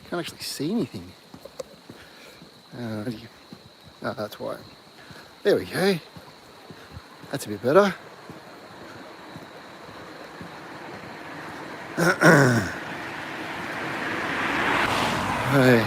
Can't actually see anything. That's why. There we go. That's a bit better. Hey.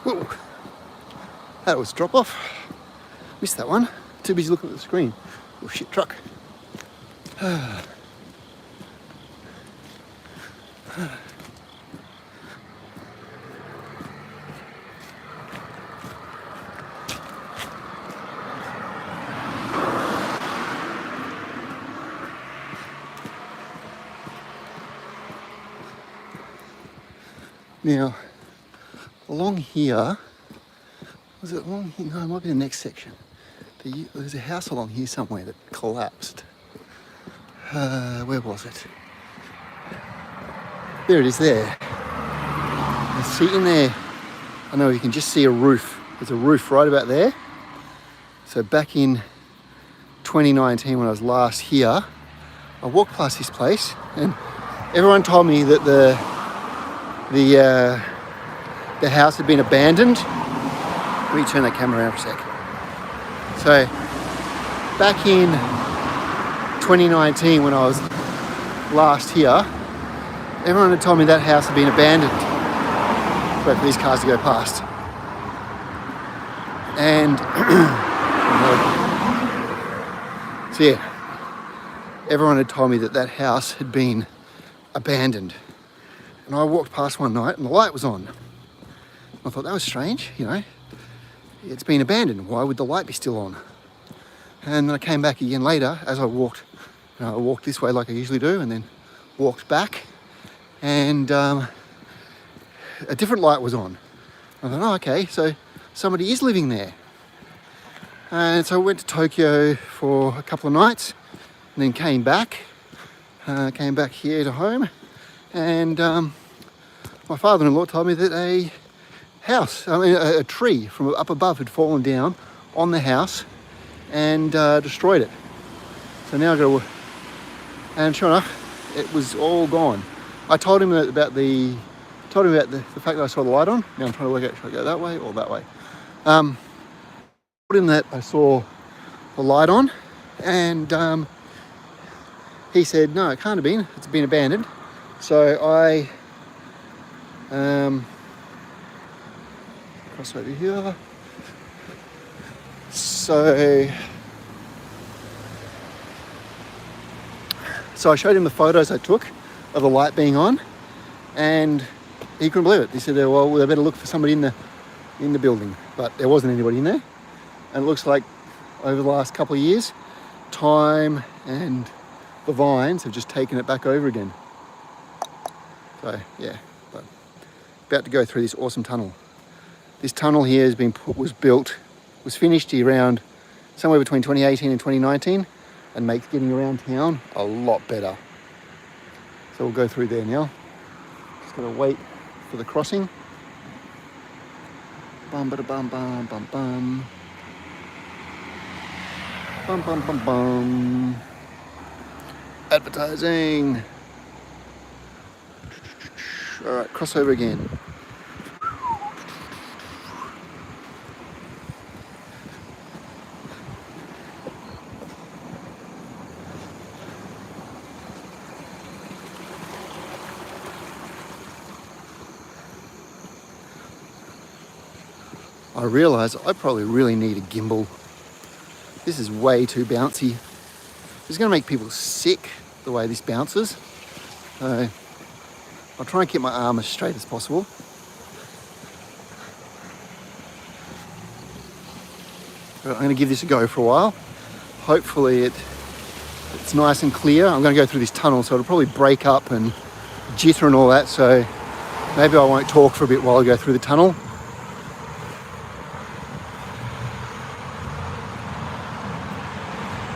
Whoa. That was drop off. Missed that one. Too busy looking at the screen. Oh shit, truck. Now, along here, was it along here? No, it might be the next section. There's a house along here somewhere that collapsed. Where was it? There it is there. I see in there, I know you can just see a roof. There's a roof right about there. So back in 2019 when I was last here, I walked past this place and everyone told me that the house had been abandoned. Let me turn that camera around for a sec. So back in 2019 when I was last here, everyone had told me that house had been abandoned. Wait for these cars to go past. And so yeah, everyone had told me that that house had been abandoned. And I walked past one night and the light was on. I thought that was strange, you know. It's been abandoned. Why would the light be still on? And then I came back again later as I walked. You know, I walked this way like I usually do and then walked back. And a different light was on. I thought, oh, okay, so somebody is living there. And so I went to Tokyo for a couple of nights and then came back here to home. And my father-in-law told me that a tree from up above had fallen down on the house and destroyed it. So now I got to, and sure enough, it was all gone. I told him about the fact that I saw the light on. Now I'm trying to work out, should I go that way or that way? Told him that I saw the light on, and he said, no, it can't have been. It's been abandoned. So I cross over here. So I showed him the photos I took of the light being on, and he couldn't believe it. He said, well, we better look for somebody in the building, but there wasn't anybody in there. And it looks like over the last couple of years, time and the vines have just taken it back over again. So yeah, but about to go through this awesome tunnel. This tunnel here was finished around somewhere between 2018 and 2019 and makes getting around town a lot better. So we'll go through there now. Just gotta wait for the crossing. Bum ba bum bum bum bum. Bum bum bum bum. Advertising. All right, cross over again. I realise I probably really need a gimbal. This is way too bouncy. It's going to make people sick the way this bounces. So I'll try and keep my arm as straight as possible. But I'm going to give this a go for a while. Hopefully it It's nice and clear. I'm going to go through this tunnel, so it'll probably break up and jitter and all that, so maybe I won't talk for a bit while I go through the tunnel.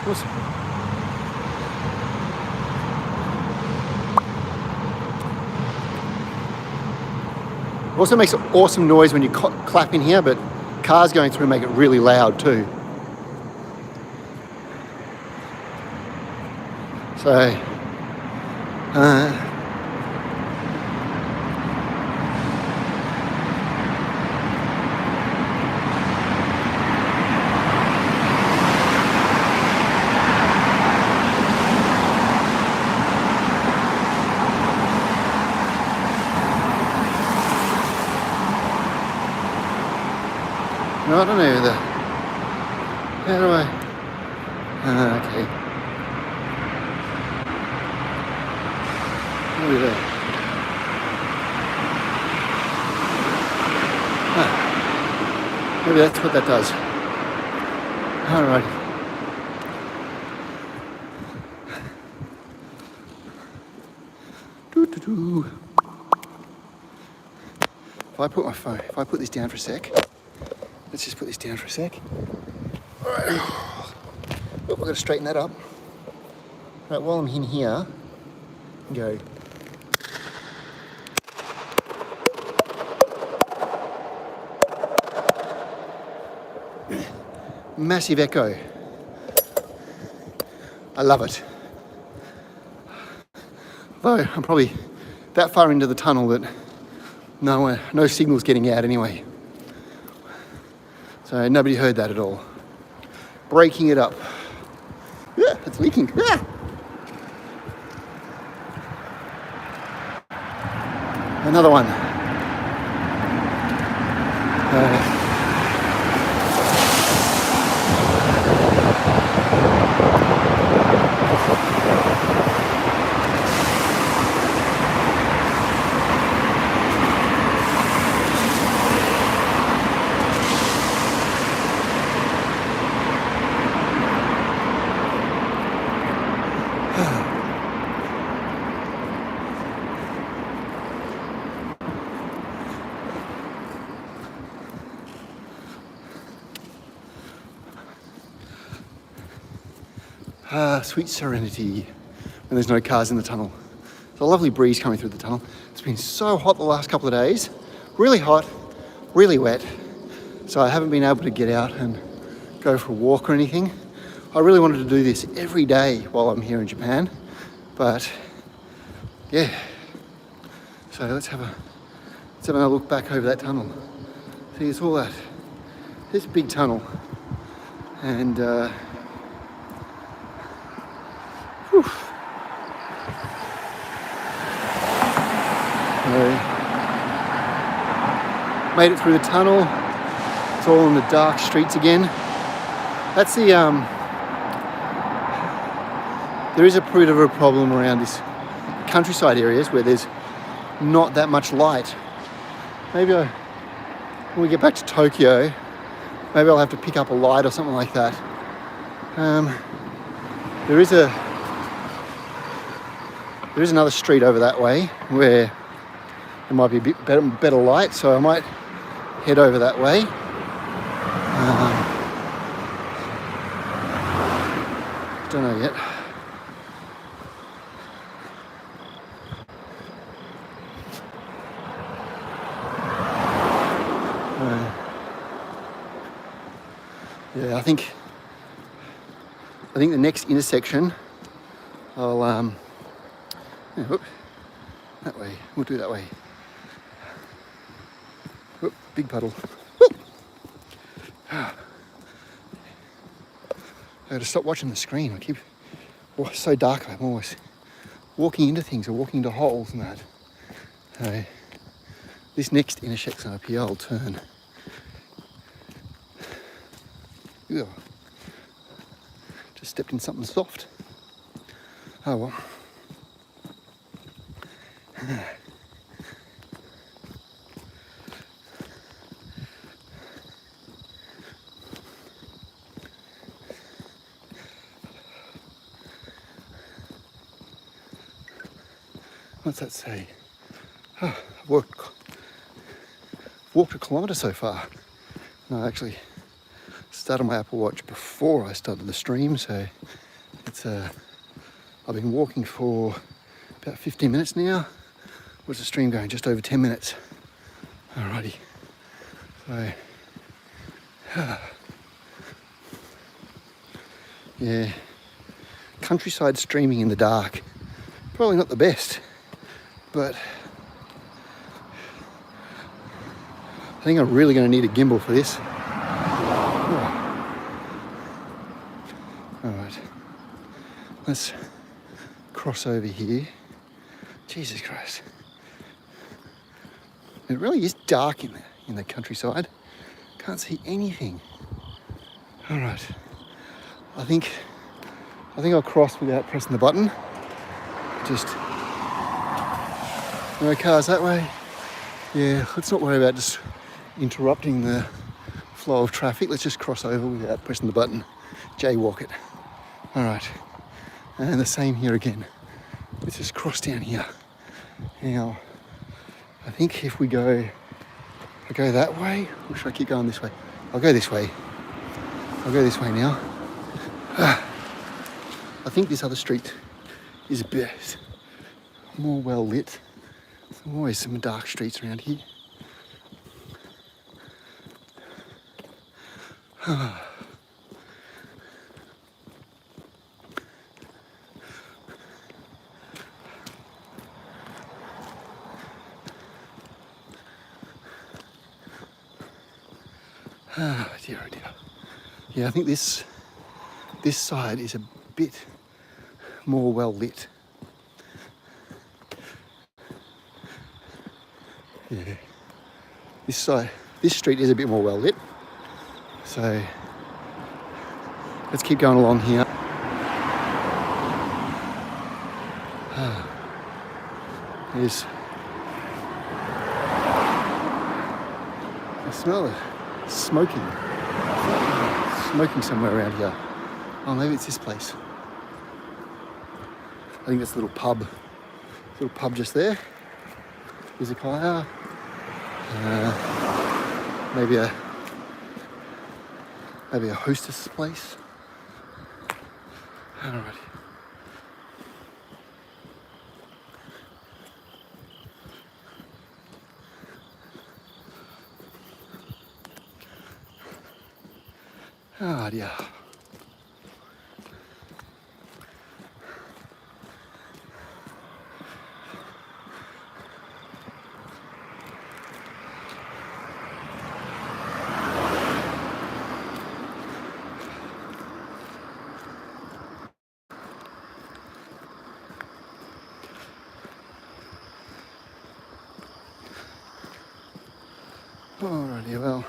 Awesome. It also makes an awesome noise when you clap in here, but cars going through make it really loud too. So, no, I don't know either. How do I? Okay. Look at that. Maybe that's what that does. All right. Doo-doo-doo. If I put this down for a sec. Let's just put this down for a sec. All right. Oh, I've got to straighten that up. Right, while I'm in here, go. Massive echo. I love it. Though I'm probably that far into the tunnel that no signal's getting out anyway. So nobody heard that at all. Breaking it up. Yeah, it's leaking. Yeah. Another one. Sweet serenity when there's no cars in the tunnel. There's a lovely breeze coming through the tunnel. It's been so hot the last couple of days. Really hot, really wet. So I haven't been able to get out and go for a walk or anything. I really wanted to do this every day while I'm here in Japan. But yeah. So let's have another look back over that tunnel. See, it's all that. This big tunnel. And made it through the tunnel. It's all in the dark streets again. That's the there is a bit of a problem around this countryside areas where there's not that much light. Maybe when we get back to Tokyo, maybe I'll have to pick up a light or something like that. There is another street over that way where there might be a bit better light, so I might head over that way. Don't know yet. Yeah, I think the next intersection, I'll that way. We'll do that way. Whoop, big puddle. I gotta stop watching the screen. It's so dark. I'm always walking into things or walking into holes and that. So this next intersection up here, I'll turn. Ugh. Just stepped in something soft. Oh well. What's that say? Oh, I've walked a kilometre so far. No, I actually started my Apple Watch before I started the stream, so it's I've been walking for about 15 minutes now. What's the stream going? Just over 10 minutes. Alrighty. So, yeah, countryside streaming in the dark. Probably not the best, but I think I'm really going to need a gimbal for this. Alright, let's cross over here. Jesus Christ. It really is dark in the countryside. Can't see anything. Alright. I think I'll cross without pressing the button. Just no cars that way. Yeah, let's not worry about just interrupting the flow of traffic. Let's just cross over without pressing the button. Jaywalk it. Alright. And the same here again. Let's just cross down here. Now, I think if I go that way, or should I keep going this way? I'll go this way. I'll go this way now. I think this other street is a bit more well lit. There's always some dark streets around here. Dear, oh dear. Yeah, I think this side is a bit more well lit. Yeah. This street is a bit more well lit. So let's keep going along here. There's I smell it. Smoking somewhere around here. Oh, maybe it's this place. I think that's a little pub just there. Izakaya. Maybe a hostess place. Alrighty. Ah, dear. Alrighty, well.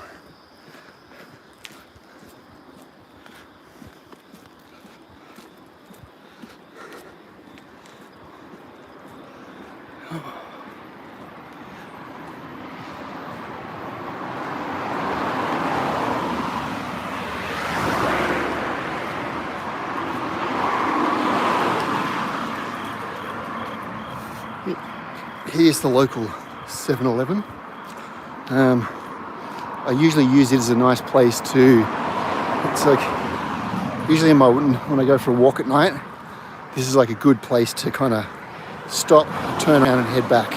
Here's the local 7-Eleven. I usually use it as a nice place to, it's like, usually when I go for a walk at night, this is like a good place to kind of stop, turn around and head back.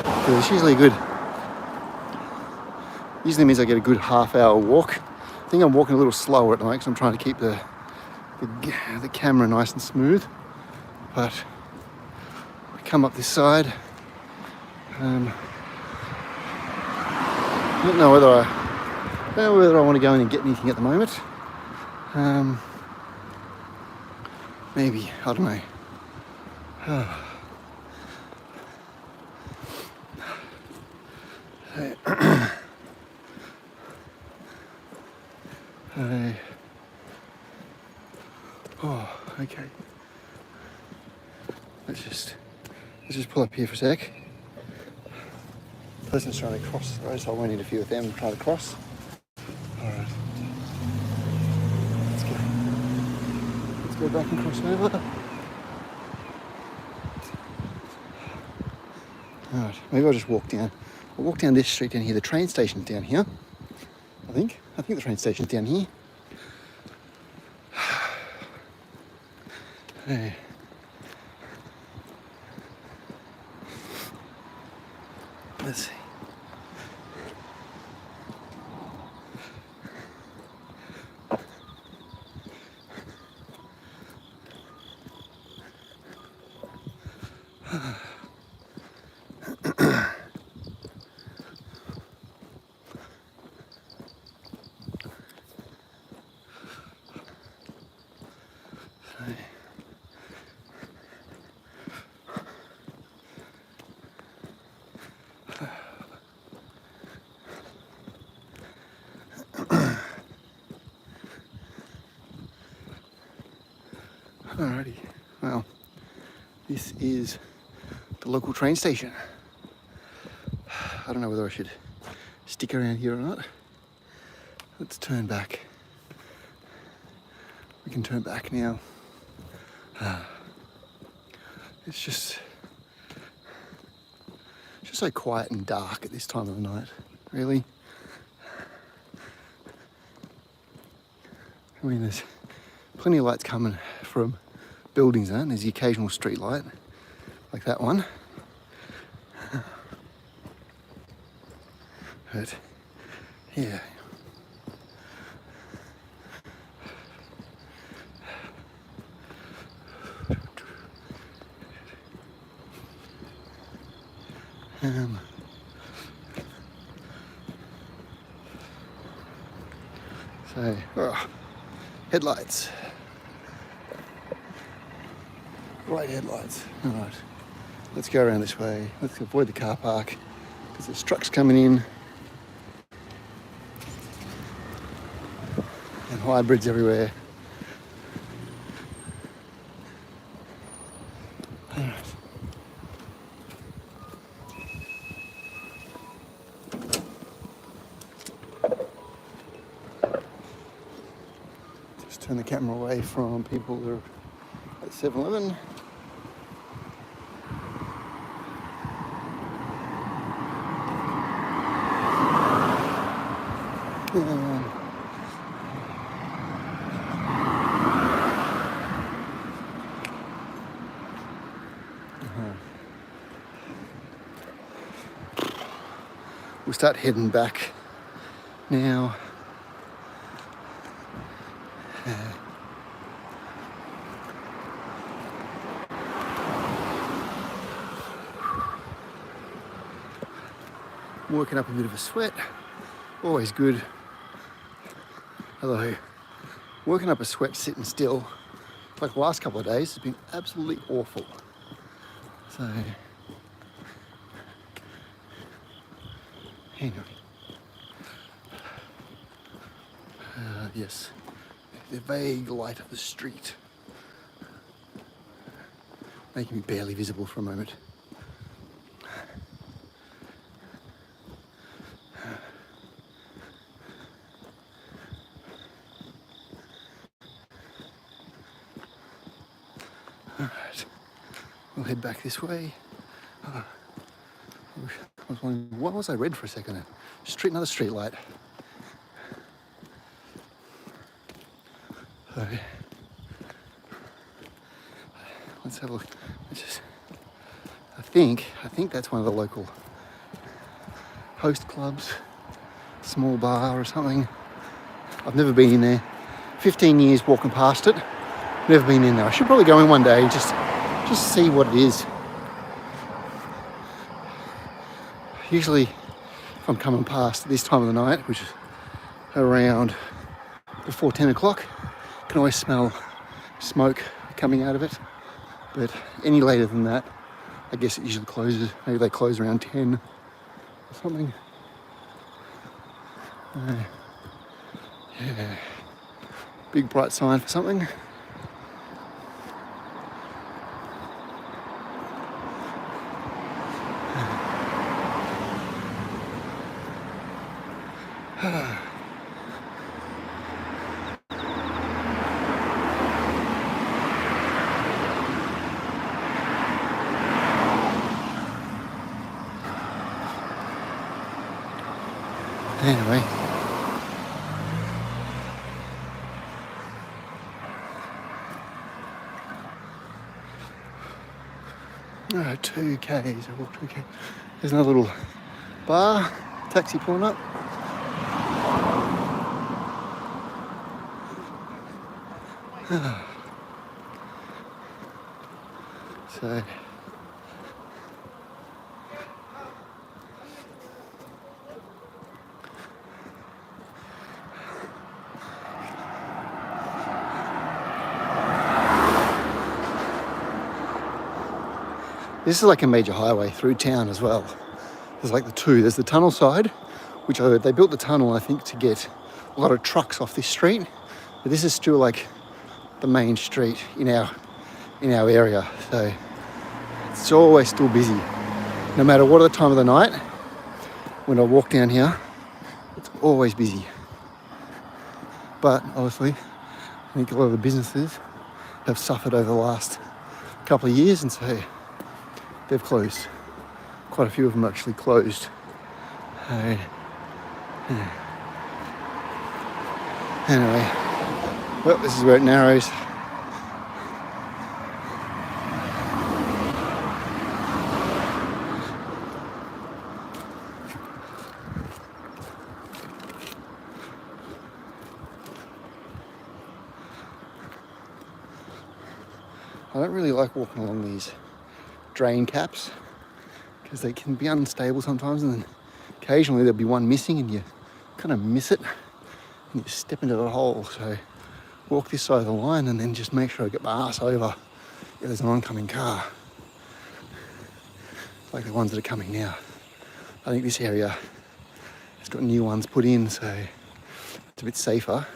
Because it's usually means I get a good half-hour walk. I think I'm walking a little slower at night because I'm trying to keep the camera nice and smooth. But I come up this side. I don't know whether I want to go in and get anything at the moment. Maybe, I don't know. Oh, okay. Let's just pull up here for a sec. Person's trying to cross the road, so I won't interfere with them trying to cross. Alright. Let's go back and cross over. All right, maybe I'll just walk down. I'll walk down this street down here. The train station's down here, I think. I think the train station's down here. Hey. Let's see. Alrighty, well, this is the local train station. I don't know whether I should stick around here or not. Let's turn back. We can turn back now. It's just so quiet and dark at this time of the night, really. I mean, there's plenty of lights coming from buildings, and there's the occasional street light, like that one. But, yeah. Headlights. Right headlights. All right, let's go around this way. Let's avoid the car park because there's trucks coming in and hybrids everywhere. All right. Just turn the camera away from people that are at 7-Eleven. We'll start heading back now. I'm working up a bit of a sweat, always good. Although, working up a sweat sitting still, like the last couple of days, has been absolutely awful. So, anyway. Yes, the vague light of the street, making me barely visible for a moment. Alright, we'll head back this way. I was wondering, what was I read for a second? Another street light. So, let's have a look. I think that's one of the local host clubs, small bar or something. I've never been in there. 15 years walking past it. Never been in there. I should probably go in one day and just see what it is. Usually, if I'm coming past this time of the night, which is around before 10 o'clock, I can always smell smoke coming out of it. But any later than that, I guess it usually closes. Maybe they close around 10 or something. Yeah. Big bright sign for something. Anyway. Oh, 2Ks, I walked 2K. There's another little bar, taxi pulling up. So this is like a major highway through town as well. There's like there's the tunnel side, which they built the tunnel, I think, to get a lot of trucks off this street. But this is still like the main street in our area. So it's always still busy. No matter what time of the night, when I walk down here, it's always busy. But obviously, I think a lot of the businesses have suffered over the last couple of years, and so they've closed. Quite a few of them actually closed. Anyway, well, this is where it narrows. I don't really like walking along these drain caps because they can be unstable sometimes, and then occasionally there'll be one missing and you kind of miss it and you step into the hole. So walk this side of the line and then just make sure I get my ass over if there's an oncoming car, like the ones that are coming now. I think this area has got new ones put in, so it's a bit safer.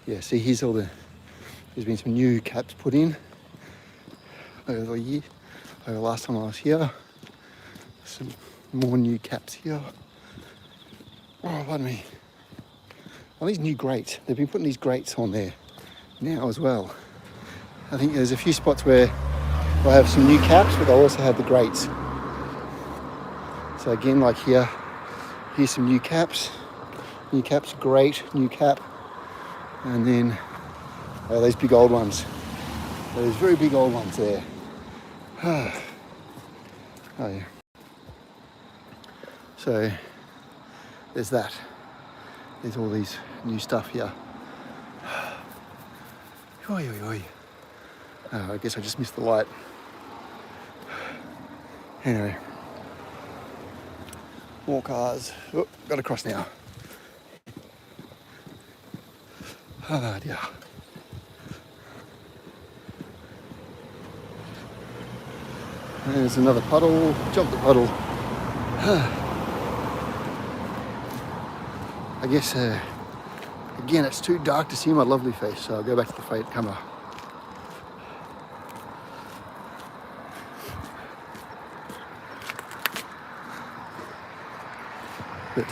Yeah, see, there's been some new caps put in over the year, over the last time I was here. Some more new caps here. Oh, pardon me. Well, these new grates, they've been putting these grates on there now as well. I think there's a few spots where they'll have some new caps, but they'll also have the grates. So again, like here's some new caps, grate, new cap, and then those big old ones. Those very big old ones there. Oh yeah. So there's that. There's all these new stuff here. Oi, oi, oi. Oh, I guess I just missed the light. Anyway. More cars. Oh, got to cross now. Oh dear. There's another puddle. Jump the puddle. I guess, again, it's too dark to see my lovely face, so I'll go back to the front camera. But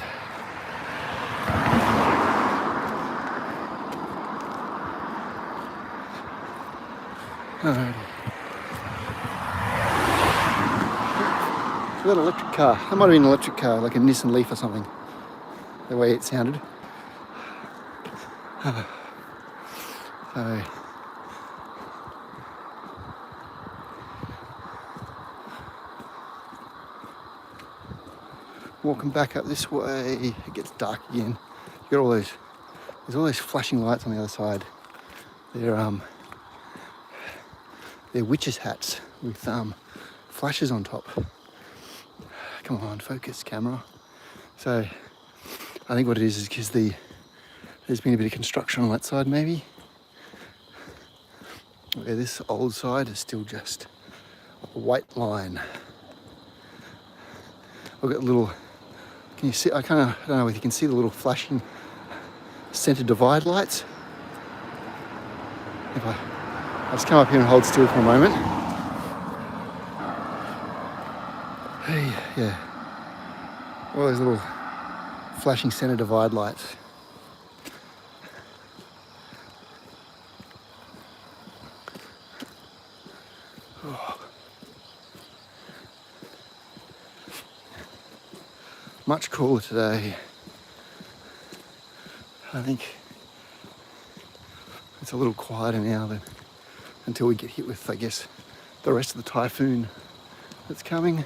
alrighty. So that electric car, that might have been an electric car, like a Nissan Leaf or something, the way it sounded. So walking back up this way, it gets dark again. You got there's all those flashing lights on the other side. They're witches' hats with flashes on top. Come on, focus, camera. So I think what it is because there's been a bit of construction on that side, maybe. Where this old side is still just a white line. I've got a little. Can you see? I don't know if you can see the little flashing centre divide lights. If I'll just come up here and hold still for a moment. Hey, yeah. All those little flashing centre divide lights. Oh. Much cooler today. I think it's a little quieter now than until we get hit with, I guess, the rest of the typhoon that's coming.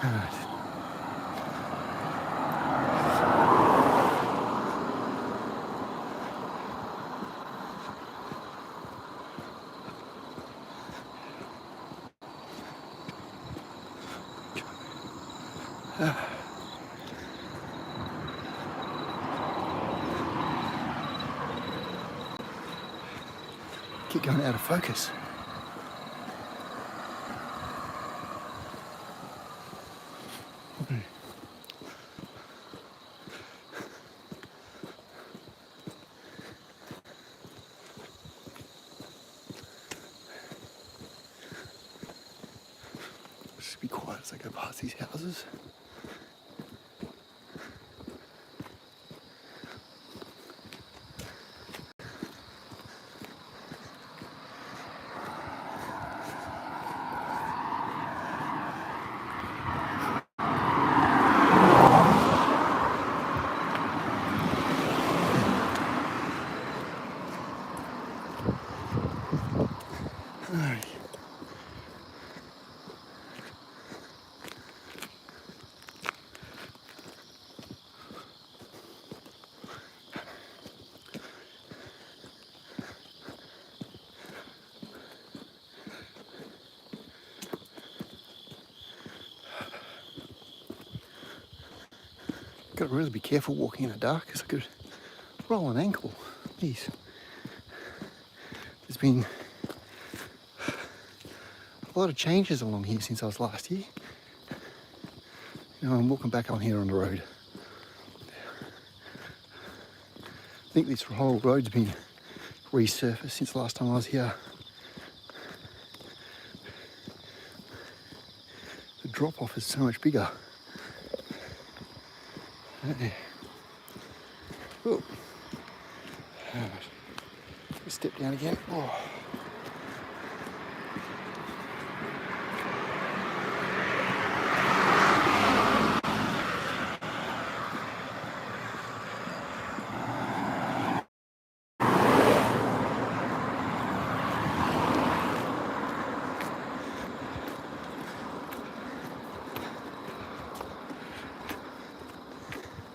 All right. Keep going out of focus. Just be quiet as I go past these houses. Got to really be careful walking in the dark because I could roll an ankle. Jeez. There's been a lot of changes along here since I was last here. You know, I'm walking back on here on the road. I think this whole road's been resurfaced since the last time I was here. The drop off is so much bigger. Oh. Right. Step down again. Oh.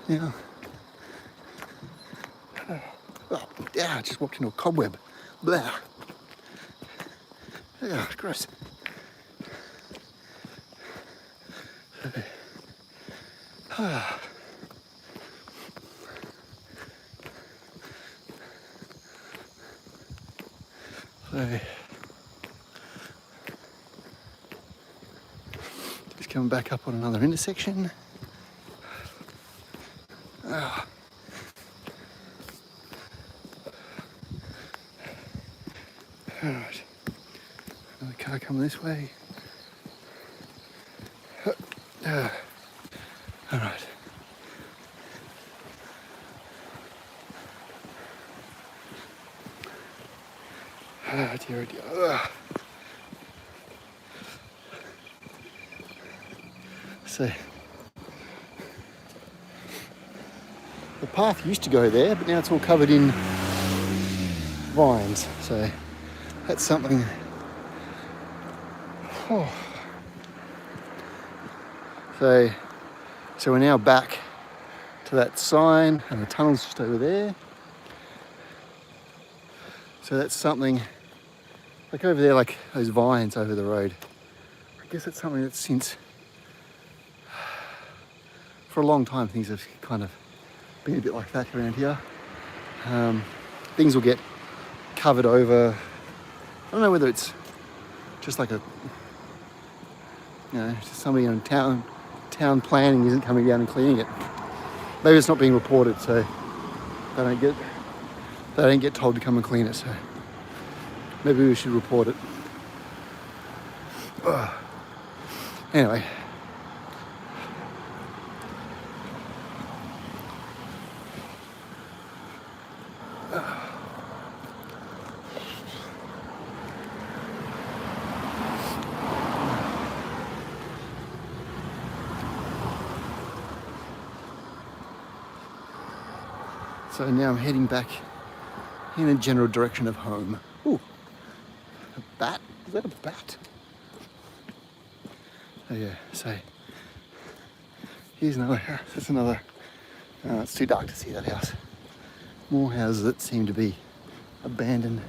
Yeah. Oh, yeah, I just walked into a cobweb. Blah. Yeah, it's gross. So, just coming back up on another intersection. Alright, another car coming this way. Alright. Dear, dear. So, the path used to go there, but now it's all covered in vines. So, that's something. Oh. So we're now back to that sign, and the tunnel's just over there. So that's something, like over there, like those vines over the road. I guess that's something that since, for a long time, things have kind of been a bit like that around here. Things will get covered over. I don't know whether it's just like a, you know, just somebody in town planning isn't coming down and cleaning it. Maybe it's not being reported, so they don't get told to come and clean it. So maybe we should report it. Anyway. So now I'm heading back in a general direction of home. Ooh, a bat? Is that a bat? Oh yeah, so here's another house. That's another, it's too dark to see that house. More houses that seem to be abandoned.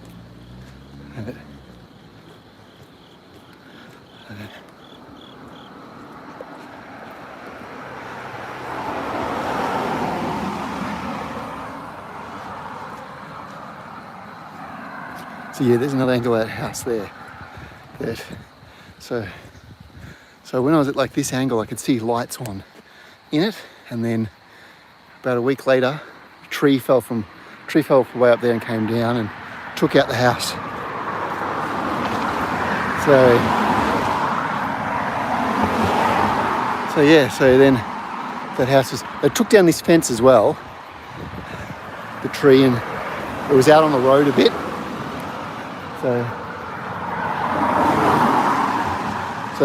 So yeah, there's another angle of that house there. So when I was at like this angle, I could see lights on in it, and then about a week later, a tree fell from way up there and came down and took out the house. So then that house was, they took down this fence as well, the tree, and it was out on the road a bit. So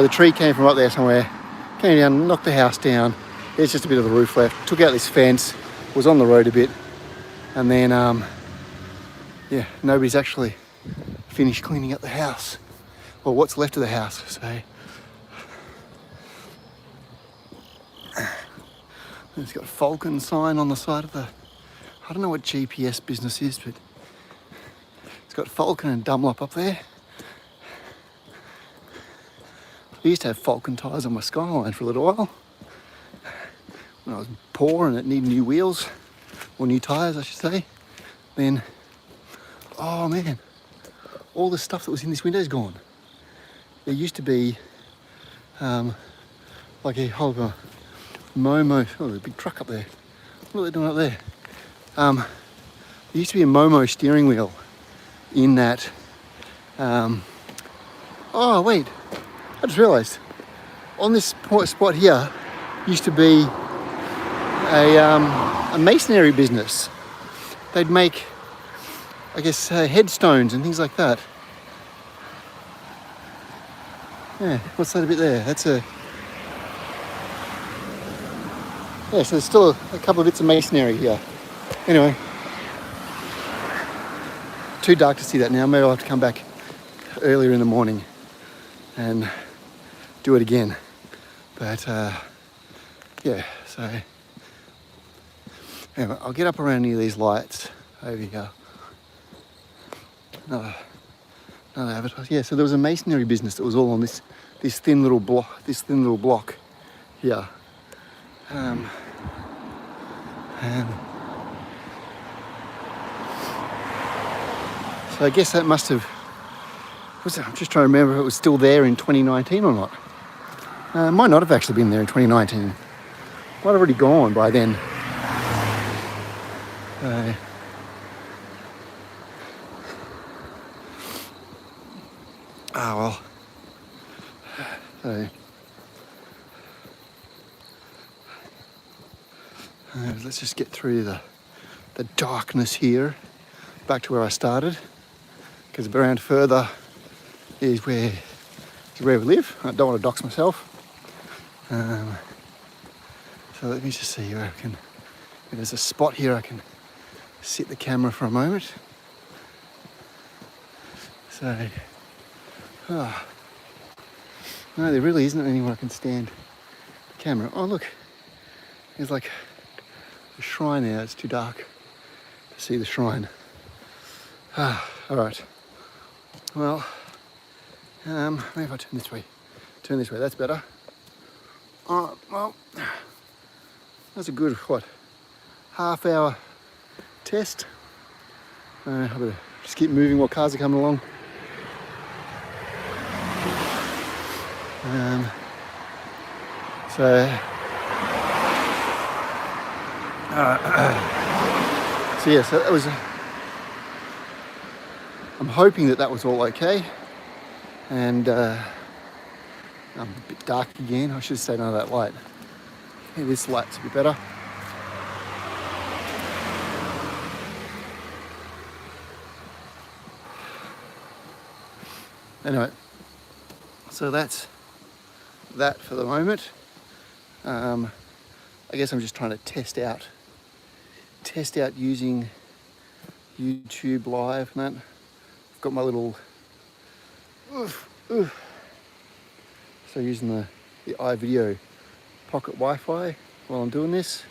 the tree came from up there somewhere, came down, knocked the house down. There's just a bit of the roof left. Took out this fence, was on the road a bit, and then yeah, nobody's actually finished cleaning up the house, or what's left of the house. So it's got a Falcon sign on the side of the, I don't know what GPS business is, but it's got Falcon and Dunlop up there. I used to have Falcon tyres on my Skyline for a little while when I was poor and it needed new wheels, or new tyres I should say. Then, oh man, all the stuff that was in this window's gone. There used to be like a whole Momo, oh there's a big truck up there. What are they doing up there? There used to be a Momo steering wheel in that, oh wait, I just realised, on this spot here used to be a masonry business. They'd make, I guess, headstones and things like that. Yeah, what's that a bit there? That's a, yeah, so there's still a couple of bits of masonry here. Anyway, too dark to see that now. Maybe I'll have to come back earlier in the morning and do it again. But yeah, so anyway, I'll get up around near these lights over here. Another advertisement. Yeah, so there was a masonry business that was all on this thin little block here. And so I guess that must have, I'm just trying to remember if it was still there in 2019 or not. It might not have actually been there in 2019. Might have already gone by then. Well. So, let's just get through the darkness here, back to where I started, because around further is where we live. I don't want to dox myself. So let me just see where I can, if there's a spot here I can sit the camera for a moment. So, no, there really isn't anywhere I can stand the camera. Oh look, there's like a shrine there. It's too dark to see the shrine. All right. Well, maybe if I turn this way. That's better. Well, that's a good, what, half-hour test. I better just keep moving while cars are coming along. So yeah, so that was, I'm hoping that was all okay. And I'm a bit dark again. I should stay under that light. Yeah, this light's a bit better. Anyway, so that's that for the moment. I guess I'm just trying to test out test out using YouTube Live and that. I've got my little, so using the iVideo pocket Wi-Fi while I'm doing this.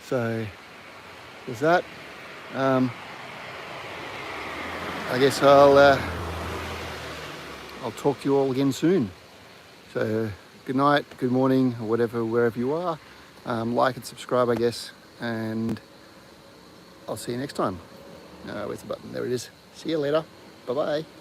So there's that. I guess I'll talk to you all again soon. So good night, good morning, or whatever, wherever you are. Like and subscribe, I guess, and I'll see you next time. Where's the button? There it is. See you later. Bye-bye.